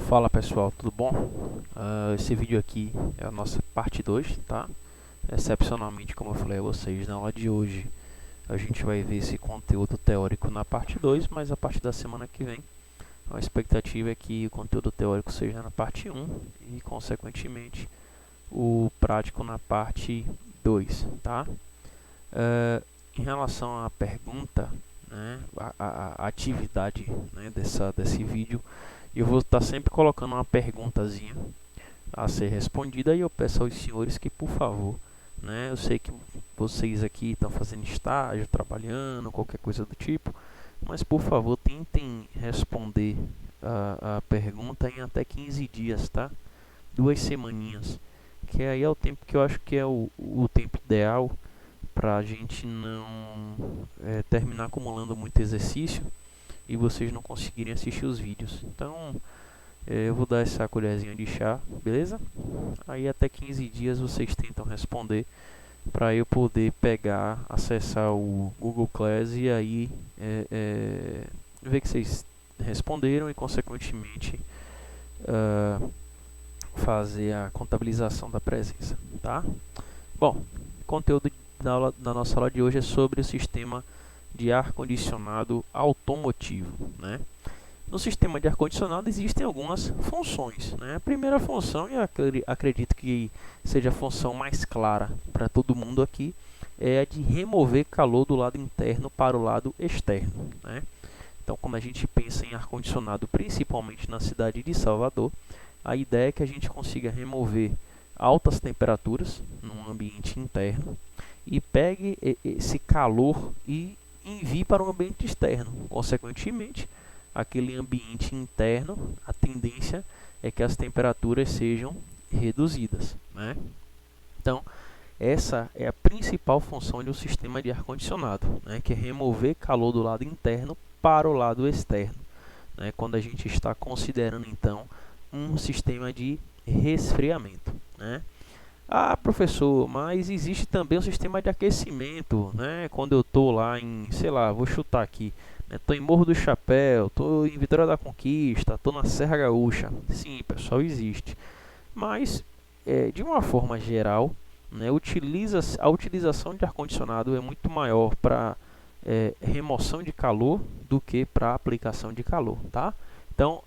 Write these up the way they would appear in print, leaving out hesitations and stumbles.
Fala pessoal, tudo bom? Esse vídeo aqui é a nossa parte 2, tá? Excepcionalmente, como eu falei a vocês, na aula de hoje a gente vai ver esse conteúdo teórico na parte 2, mas a partir da semana que vem a expectativa é que o conteúdo teórico seja na parte 1 e consequentemente o prático na parte 2, tá? Em relação à pergunta, né, a atividade, né, desse vídeo, eu vou estar sempre colocando uma perguntazinha a ser respondida e eu peço aos senhores que, por favor, né, eu sei que vocês aqui estão fazendo estágio, trabalhando, qualquer coisa do tipo, mas por favor tentem responder a pergunta em até 15 dias, tá? 2 semaninhas, que aí é o tempo que eu acho que é o tempo ideal para a gente não terminar acumulando muito exercício e vocês não conseguirem assistir os vídeos. Então eu vou dar essa colherzinha de chá, beleza? Aí até 15 dias vocês tentam responder para eu poder pegar, acessar o Google Class e aí ver que vocês responderam e consequentemente fazer a contabilização da presença, tá? Bom, conteúdo da nossa aula de hoje é sobre o sistema de ar-condicionado automotivo, né? No sistema de ar-condicionado existem algumas funções, né? A primeira função, e acredito que seja a função mais clara para todo mundo aqui, é a de remover calor do lado interno para o lado externo, né? Então, quando a gente pensa em ar-condicionado, principalmente na cidade de Salvador, a ideia é que a gente consiga remover altas temperaturas num ambiente interno e pegue esse calor e envie para o ambiente externo. Consequentemente, aquele ambiente interno, a tendência é que as temperaturas sejam reduzidas, né? Então, essa é a principal função de um sistema de ar-condicionado, né? Que é remover calor do lado interno para o lado externo, né? Quando a gente está considerando, então, um sistema de resfriamento, né? Ah, professor, mas existe também um sistema de aquecimento, né? Quando eu estou lá em, sei lá, vou chutar aqui, estou em Morro do Chapéu, estou em Vitória da Conquista, estou na Serra Gaúcha. Sim, pessoal, existe. Mas, de uma forma geral, né, a utilização de ar-condicionado é muito maior para remoção de calor do que para aplicação de calor, tá? Então,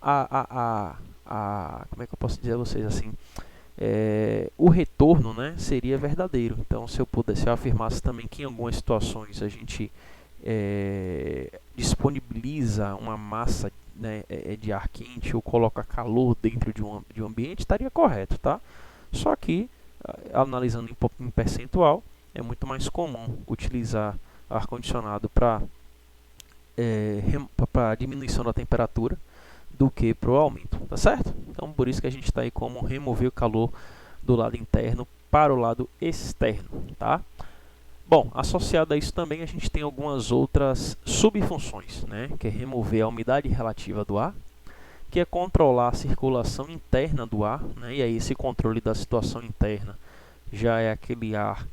como é que eu posso dizer a vocês assim? O retorno, né, seria verdadeiro. Então, se eu afirmasse também que em algumas situações a gente disponibiliza uma massa, né, de ar quente ou coloca calor dentro de um ambiente, estaria correto, tá? Só que, analisando em percentual, é muito mais comum utilizar ar-condicionado para diminuição da temperatura do que para o aumento, tá certo? Então, por isso que a gente está aí como remover o calor do lado interno para o lado externo, tá? Bom, associado a isso também a gente tem algumas outras subfunções, né? Que é remover a umidade relativa do ar, que é controlar a circulação interna do ar, né? E aí esse controle da situação interna já é aquele ar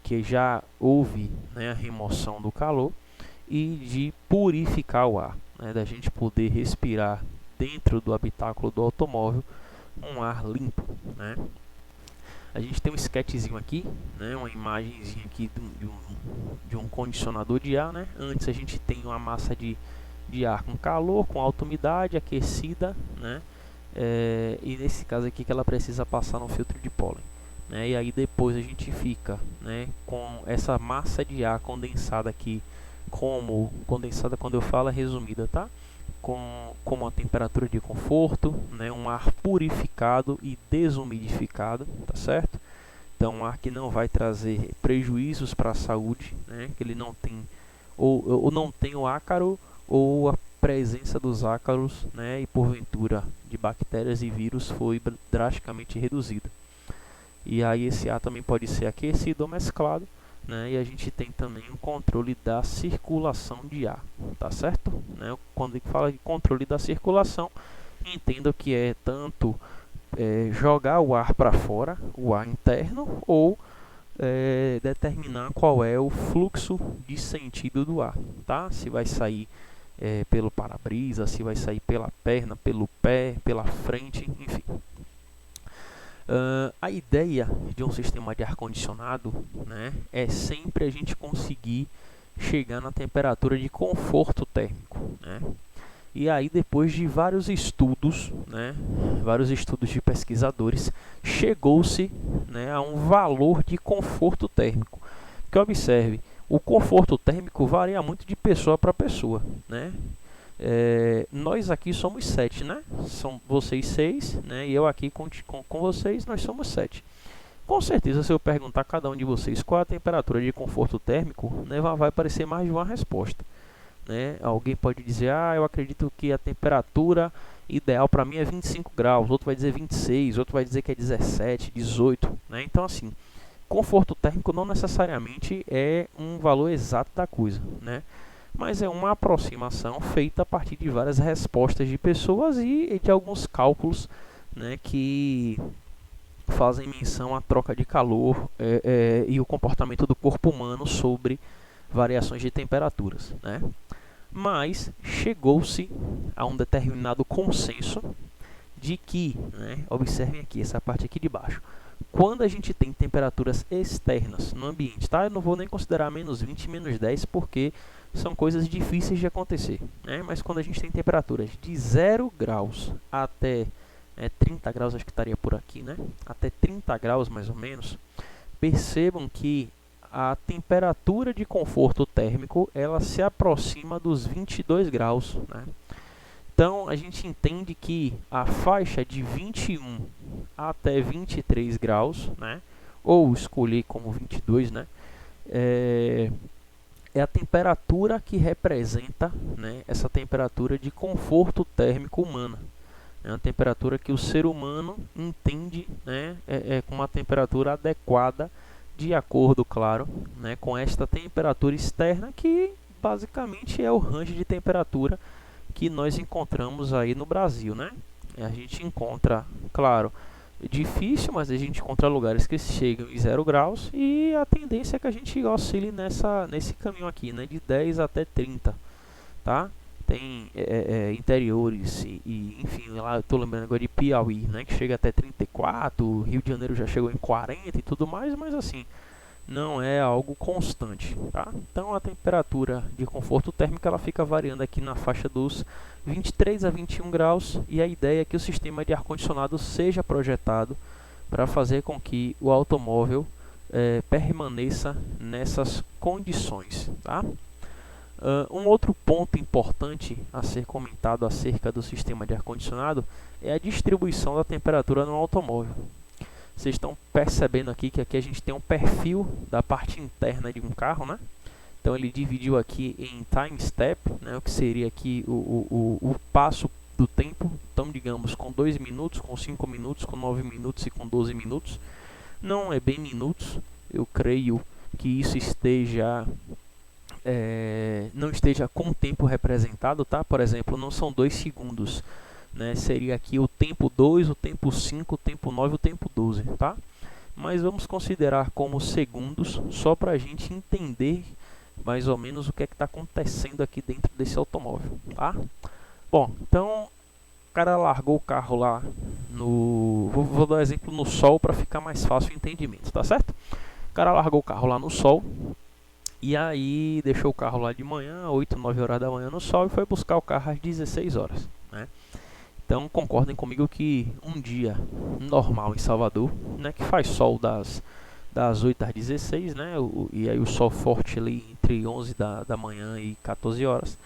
que já houve, né, a remoção do calor, e de purificar o ar, né, da gente poder respirar dentro do habitáculo do automóvel um ar limpo, né? A gente tem um sketchzinho aqui, né, uma imagenzinha aqui de um condicionador de ar, né? Antes a gente tem uma massa de ar com calor, com alta umidade, aquecida, né? E nesse caso aqui que ela precisa passar no filtro de pólen, né? E aí depois a gente fica, né, com essa massa de ar condensada aqui, como condensada, quando eu falo é resumida, tá? Com uma temperatura de conforto, né, um ar purificado e desumidificado, tá certo? Então, um ar que não vai trazer prejuízos para a saúde, né, que ele não tem ou não tem o ácaro ou a presença dos ácaros, né, e porventura de bactérias e vírus foi drasticamente reduzida. E aí esse ar também pode ser aquecido ou mesclado, né? E a gente tem também o controle da circulação de ar, tá certo? Né? Quando fala de controle da circulação, entenda que é tanto jogar o ar para fora, o ar interno, ou determinar qual é o fluxo de sentido do ar, tá? Se vai sair pelo para-brisa, se vai sair pela perna, pelo pé, pela frente, enfim. A ideia de um sistema de ar-condicionado, né, é sempre a gente conseguir chegar na temperatura de conforto térmico, né? E aí, depois de vários estudos, né, vários estudos de pesquisadores, chegou-se, né, a um valor de conforto térmico. Que observe, o conforto térmico varia muito de pessoa para pessoa, né? Nós aqui somos 7, né? São vocês 6, né? E eu aqui com vocês, nós somos 7. Com certeza, se eu perguntar a cada um de vocês qual é a temperatura de conforto térmico, né, vai aparecer mais de uma resposta, né? Alguém pode dizer, eu acredito que a temperatura ideal para mim é 25 graus, outro vai dizer 26, outro vai dizer que é 17, 18, né? Então, assim, conforto térmico não necessariamente é um valor exato da coisa, né? Mas é uma aproximação feita a partir de várias respostas de pessoas e de alguns cálculos, né, que fazem menção à troca de calor e o comportamento do corpo humano sobre variações de temperaturas, né? Mas chegou-se a um determinado consenso de que, né, observem aqui essa parte aqui de baixo, quando a gente tem temperaturas externas no ambiente, tá? Eu não vou nem considerar menos 20 e menos 10 porque são coisas difíceis de acontecer, né? Mas quando a gente tem temperaturas de 0 graus até 30 graus, acho que estaria por aqui, né? Até 30 graus mais ou menos, percebam que a temperatura de conforto térmico ela se aproxima dos 22 graus, né? Então a gente entende que a faixa de 21 até 23 graus, né? Ou escolher como 22, né? É a temperatura que representa, né, essa temperatura de conforto térmico humana. É uma temperatura que o ser humano entende, né, com uma temperatura adequada, de acordo, claro, né, com esta temperatura externa, que basicamente é o range de temperatura que nós encontramos aí no Brasil, né? A gente encontra, claro, difícil, mas a gente encontra lugares que chegam em 0 graus e a tendência é que a gente oscile nesse caminho aqui, né, de 10 até 30, tá? Tem interiores enfim, lá eu estou lembrando agora de Piauí, né, que chega até 34, Rio de Janeiro já chegou em 40 e tudo mais, mas assim, não é algo constante, tá? Então a temperatura de conforto térmico ela fica variando aqui na faixa dos 23 a 21 graus e a ideia é que o sistema de ar-condicionado seja projetado para fazer com que o automóvel permaneça nessas condições, tá? Um outro ponto importante a ser comentado acerca do sistema de ar-condicionado é a distribuição da temperatura no automóvel. Vocês estão percebendo aqui que aqui a gente tem um perfil da parte interna de um carro, né? Então ele dividiu aqui em time step, né? O que seria aqui o passo do tempo. Então digamos com 2 minutos, com 5 minutos, com 9 minutos e com 12 minutos. Não é bem minutos, eu creio que isso esteja... não esteja com o tempo representado, tá? Por exemplo, não são 2 segundos, né? Seria aqui o tempo 2, o tempo 5, o tempo 9 e o tempo 12, tá? Mas vamos considerar como segundos, só para a gente entender mais ou menos o que é que está acontecendo aqui dentro desse automóvel, tá? Bom, então o cara largou o carro lá no... Vou dar um exemplo no sol para ficar mais fácil o entendimento, tá certo? O cara largou o carro lá no sol e aí deixou o carro lá de manhã, 8, 9 horas da manhã no sol e foi buscar o carro às 16 horas, né? Então concordem comigo que um dia normal em Salvador, né, que faz sol das 8 às 16, né, e aí o sol forte ali entre 11 da manhã e 14 horas,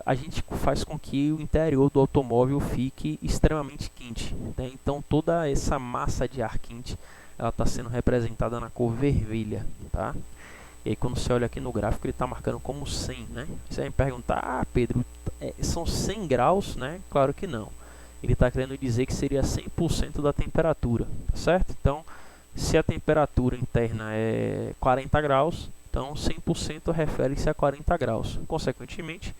a gente faz com que o interior do automóvel fique extremamente quente, né? Então toda essa massa de ar quente ela está sendo representada na cor vermelha, tá? E aí quando você olha aqui no gráfico ele está marcando como 100, né? Você vai me perguntar, Pedro, são 100 graus, né? Claro que não. Ele está querendo dizer que seria 100% da temperatura, tá certo? Então, se a temperatura interna é 40 graus, então 100% refere-se a 40 graus. Consequentemente,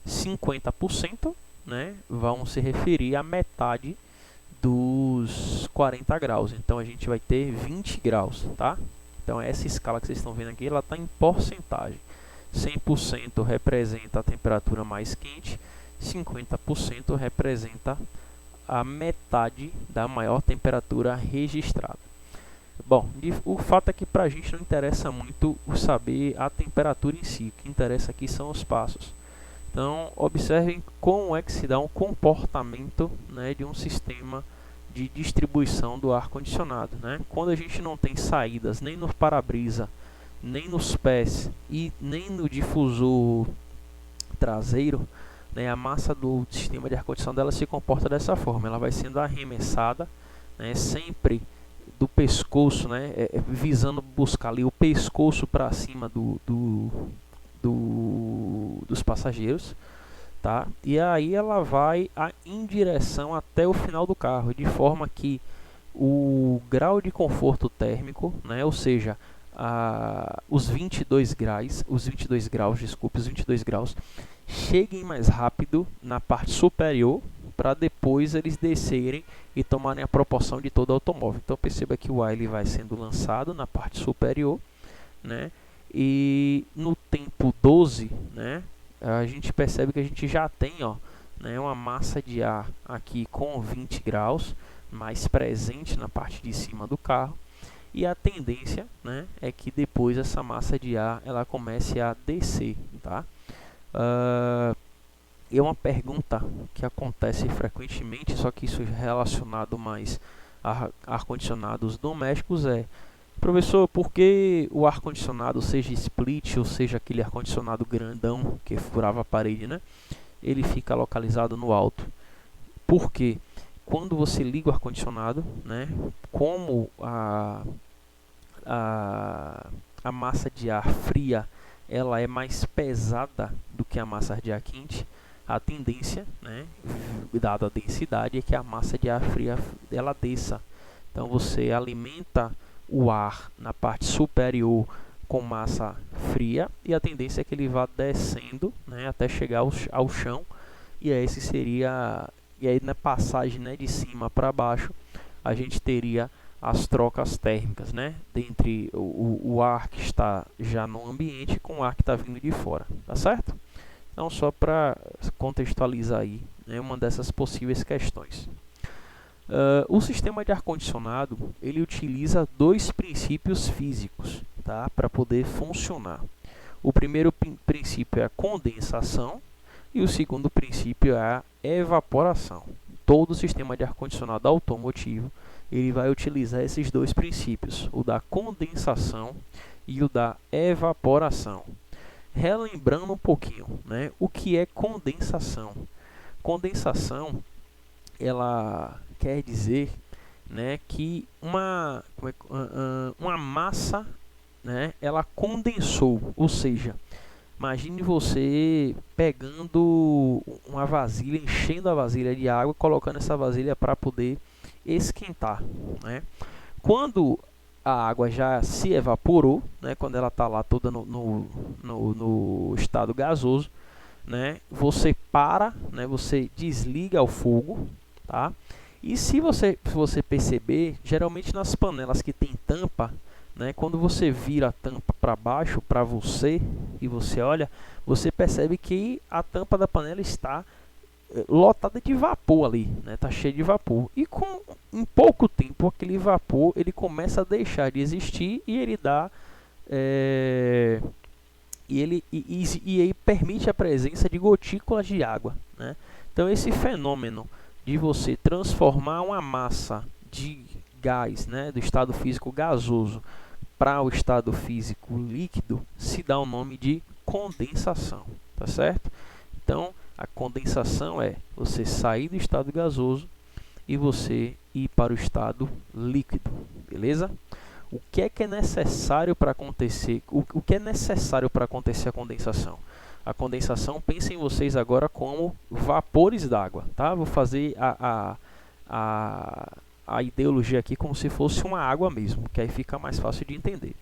50%, né, vão se referir à metade dos 40 graus. Então, a gente vai ter 20 graus, tá? Então essa escala que vocês estão vendo aqui, ela está em porcentagem. 100% representa a temperatura mais quente, 50% representa a metade da maior temperatura registrada. Bom, o fato é que para a gente não interessa muito saber a temperatura em si, o que interessa aqui são os passos. Então, observem como é que se dá um comportamento, né, de um sistema de distribuição do ar-condicionado, né? Quando a gente não tem saídas nem no para-brisa, nem nos pés e nem no difusor traseiro, né, a massa do sistema de ar-condicionado ela se comporta dessa forma, ela vai sendo arremessada, né, sempre do pescoço, né, visando buscar ali o pescoço para cima dos passageiros, tá? E aí ela vai em direção até o final do carro, de forma que o grau de conforto térmico, né, ou seja, os 22 graus, cheguem mais rápido na parte superior para depois eles descerem e tomarem a proporção de todo o automóvel. Então perceba que o ar ele vai sendo lançado na parte superior, né? E no tempo 12, né, a gente percebe que a gente já tem, ó, né, uma massa de ar aqui com 20 graus mais presente na parte de cima do carro. E a tendência, né, é que depois essa massa de ar ela comece a descer, tá? É uma pergunta que acontece frequentemente, só que isso é relacionado mais a ar-condicionados domésticos, professor, por que o ar-condicionado, seja split ou seja aquele ar-condicionado grandão que furava a parede, né, ele fica localizado no alto? Porque quando você liga o ar-condicionado, né, como a massa de ar fria ela é mais pesada do que a massa de ar quente, a tendência, né, dada a densidade, é que a massa de ar fria ela desça. Então você alimenta o ar na parte superior com massa fria e a tendência é que ele vá descendo, né, até chegar ao chão, e esse seria, e aí na passagem, né, de cima para baixo a gente teria as trocas térmicas, né, entre o ar que está já no ambiente com o ar que está vindo de fora, tá certo? Então, só para contextualizar aí, né, uma dessas possíveis questões. O sistema de ar-condicionado ele utiliza dois princípios físicos, tá, para poder funcionar. O primeiro princípio é a condensação e o segundo princípio é a evaporação. Todo sistema de ar-condicionado automotivo ele vai utilizar esses dois princípios, o da condensação e o da evaporação. Relembrando um pouquinho, né, o que é condensação? Condensação, ela quer dizer, né, que uma massa, né, ela condensou, ou seja, imagine você pegando uma vasilha, enchendo a vasilha de água, colocando essa vasilha para poder esquentar, né? Quando a água já se evaporou, né, quando ela está lá toda no estado gasoso, né, você para, né, você desliga o fogo, tá? E se você perceber, geralmente nas panelas que tem tampa, né, quando você vira a tampa para baixo para você e você olha, você percebe que a tampa da panela está lotada de vapor ali, né? Tá cheio de vapor. E em pouco tempo aquele vapor ele começa a deixar de existir e ele dá e aí permite a presença de gotículas de água, né? Então esse fenômeno de você transformar uma massa de gás, né, do estado físico gasoso para o estado físico líquido se dá o nome de condensação, tá certo? Então a condensação é você sair do estado gasoso e você ir para o estado líquido, beleza? O que é necessário para acontecer? O que é necessário para acontecer a condensação? A condensação, pensem vocês agora como vapores d'água, tá? Vou fazer a ideologia aqui como se fosse uma água mesmo, que aí fica mais fácil de entender.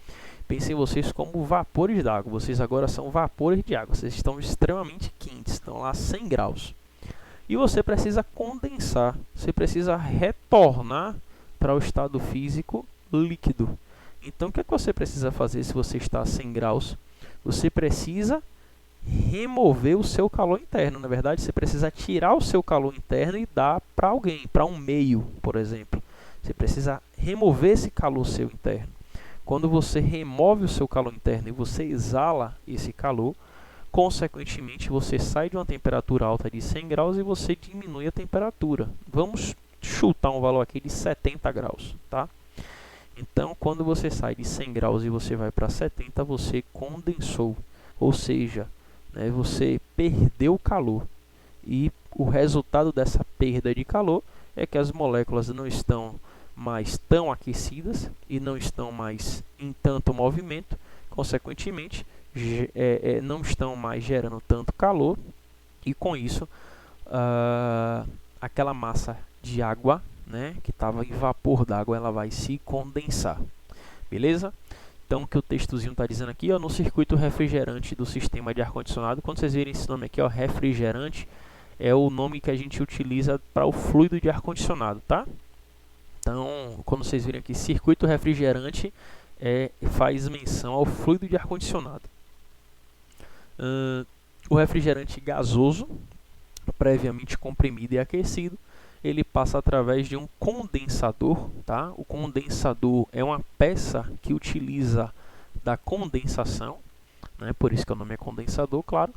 Pensem vocês como vapores d'água. Vocês agora são vapores de água. Vocês estão extremamente quentes, estão lá a 100 graus. E você precisa condensar. Você precisa retornar para o estado físico líquido. Então, o que é que você precisa fazer se você está a 100 graus? Você precisa remover o seu calor interno. Na verdade, você precisa tirar o seu calor interno e dar para alguém, para um meio, por exemplo. Você precisa remover esse calor seu interno. Quando você remove o seu calor interno e você exala esse calor, consequentemente, você sai de uma temperatura alta de 100 graus e você diminui a temperatura. Vamos chutar um valor aqui de 70 graus, tá? Então, quando você sai de 100 graus e você vai para 70, você condensou. Ou seja, né, você perdeu calor. E o resultado dessa perda de calor é que as moléculas não estão mais tão aquecidas e não estão mais em tanto movimento. Consequentemente, não estão mais gerando tanto calor. E com isso, aquela massa de água, né, que estava em vapor d'água, ela vai se condensar. Beleza? Então, o que o textozinho está dizendo aqui, ó, no circuito refrigerante do sistema de ar-condicionado, quando vocês virem esse nome aqui, ó, refrigerante, é o nome que a gente utiliza para o fluido de ar-condicionado, tá? Então, quando vocês virem aqui, circuito refrigerante, faz menção ao fluido de ar-condicionado. O refrigerante gasoso, previamente comprimido e aquecido, ele passa através de um condensador, tá? O condensador é uma peça que utiliza da condensação, né? Por isso que o nome é condensador, claro,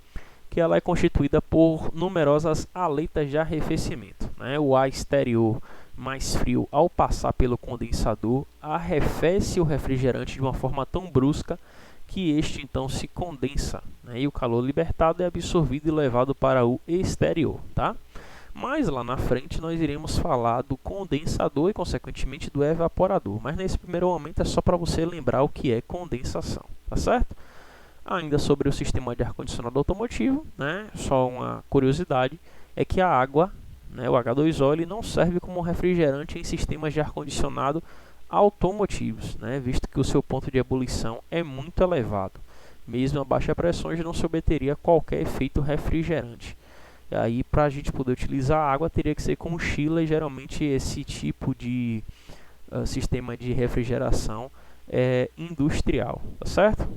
que ela é constituída por numerosas aletas de arrefecimento, né? O ar exterior mais frio, ao passar pelo condensador, arrefece o refrigerante de uma forma tão brusca que este então se condensa, né? E o calor libertado é absorvido e levado para o exterior, tá? Mas lá na frente nós iremos falar do condensador e consequentemente do evaporador. Mas nesse primeiro momento é só para você lembrar o que é condensação, tá certo? Ainda sobre o sistema de ar-condicionado automotivo, né? Só uma curiosidade, é que a água, né, o H2O, ele não serve como refrigerante em sistemas de ar-condicionado automotivos, né? Visto que o seu ponto de ebulição é muito elevado. Mesmo a baixa pressão já não se obteria qualquer efeito refrigerante. E aí, para a gente poder utilizar a água, teria que ser com mochila, e geralmente esse tipo de sistema de refrigeração é industrial, tá certo?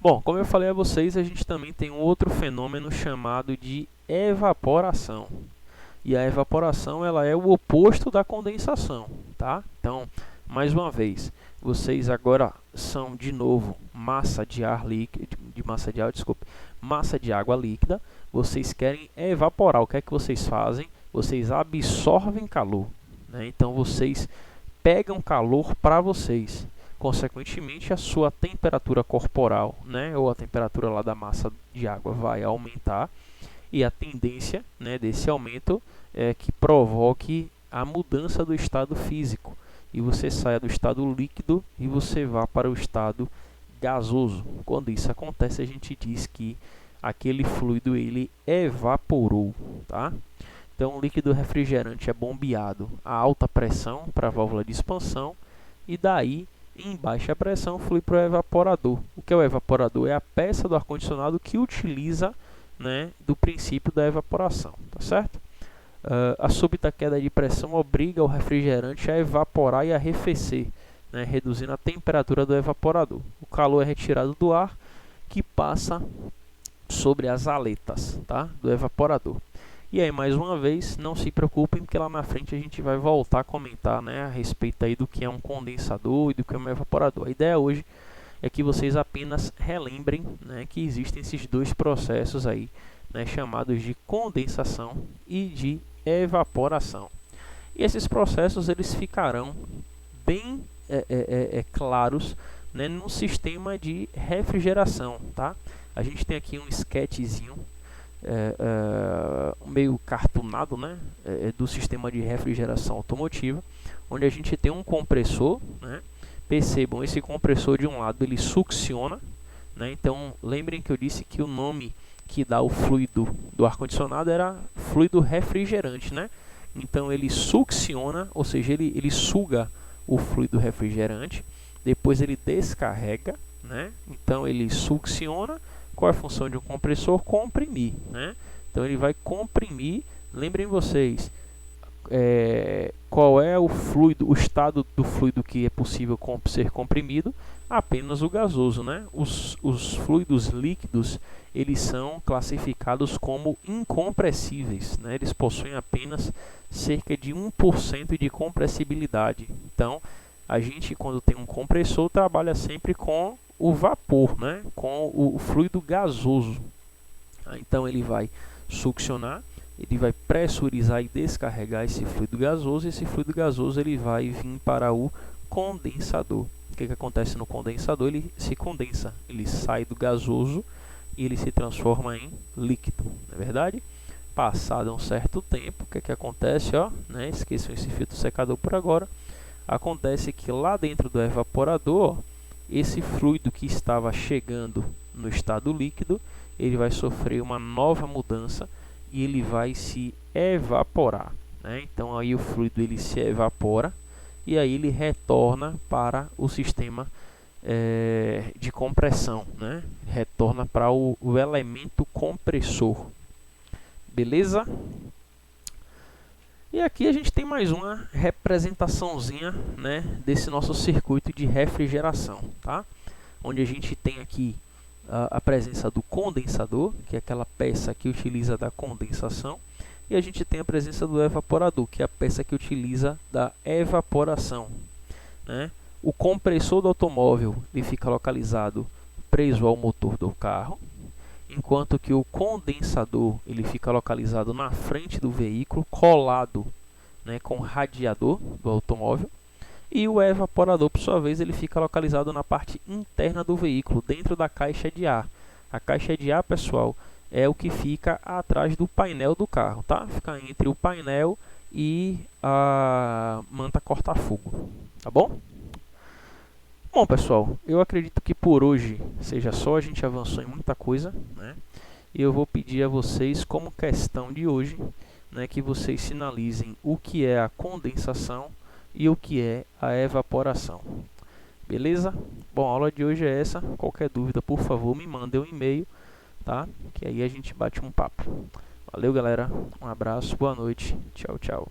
Bom, como eu falei a vocês, a gente também tem um outro fenômeno chamado de evaporação. E a evaporação, ela é o oposto da condensação, tá? Então, mais uma vez, vocês agora são de novo massa de água líquida. Vocês querem evaporar. O que é que vocês fazem? Vocês absorvem calor, né? Então vocês pegam calor para vocês. Consequentemente, a sua temperatura corporal, né, ou a temperatura lá da massa de água vai aumentar. E a tendência, né, desse aumento é que provoque a mudança do estado físico. E você saia do estado líquido e você vá para o estado gasoso. Quando isso acontece, a gente diz que aquele fluido ele evaporou, tá? Então, o líquido refrigerante é bombeado a alta pressão para a válvula de expansão e daí, em baixa pressão, flui para o evaporador. O que é o evaporador? É a peça do ar-condicionado que utiliza, né, do princípio da evaporação, tá certo? A súbita queda de pressão obriga o refrigerante a evaporar e arrefecer, né, reduzindo a temperatura do evaporador. O calor é retirado do ar, que passa sobre as aletas, tá, do evaporador. E aí, mais uma vez, não se preocupem, porque lá na frente a gente vai voltar a comentar, né, a respeito aí do que é um condensador e do que é um evaporador. A ideia hoje é que vocês apenas relembrem, né, que existem esses dois processos aí, né, chamados de condensação e de evaporação. E esses processos eles ficarão bem claros, né, no sistema de refrigeração, tá? A gente tem aqui um sketchzinho meio cartoonado, né, do sistema de refrigeração automotiva, onde a gente tem um compressor, né? Percebam, esse compressor de um lado ele succiona, né? Então lembrem que eu disse que o nome que dá o fluido do ar-condicionado era fluido refrigerante, né? Então ele succiona, ou seja, ele suga o fluido refrigerante, depois ele descarrega, né? Então ele succiona. Qual é a função de um compressor? Comprimir, né? Então ele vai comprimir. Lembrem vocês, qual é o fluido, o estado do fluido que é possível ser comprimido? Apenas o gasoso, né? Os fluidos líquidos, eles são classificados como incompressíveis, né? Eles possuem apenas cerca de 1% de compressibilidade. Então, a gente, quando tem um compressor, trabalha sempre com o vapor, né? Com o fluido gasoso. Então, ele vai succionar, ele vai pressurizar e descarregar esse fluido gasoso, e esse fluido gasoso ele vai vir para o condensador. O que acontece no condensador? Ele se condensa, ele sai do gasoso e ele se transforma em líquido, não é verdade? Passado um certo tempo, o que acontece? Ó, né? Esqueçam esse filtro secador por agora. Acontece que lá dentro do evaporador, ó, esse fluido que estava chegando no estado líquido, ele vai sofrer uma nova mudança e ele vai se evaporar, né? Então aí o fluido ele se evapora e aí ele retorna para o sistema de compressão, né? Retorna para o elemento compressor, beleza? E aqui a gente tem mais uma representaçãozinha, né, desse nosso circuito de refrigeração, tá? Onde a gente tem aqui a presença do condensador, que é aquela peça que utiliza da condensação, e a gente tem a presença do evaporador, que é a peça que utiliza da evaporação, né? O compressor do automóvel ele fica localizado preso ao motor do carro, enquanto que o condensador ele fica localizado na frente do veículo, colado, né, com o radiador do automóvel. E o evaporador, por sua vez, ele fica localizado na parte interna do veículo, dentro da caixa de ar. A caixa de ar, pessoal, é o que fica atrás do painel do carro, tá? Fica entre o painel e a manta corta-fogo, tá bom? Bom, pessoal, eu acredito que por hoje seja só, a gente avançou em muita coisa, né? E eu vou pedir a vocês, como questão de hoje, né, que vocês sinalizem o que é a condensação e o que é a evaporação. Beleza? Bom, a aula de hoje é essa. Qualquer dúvida, por favor, me mandem um e-mail, tá? Que aí a gente bate um papo. Valeu, galera. Um abraço, boa noite. Tchau, tchau.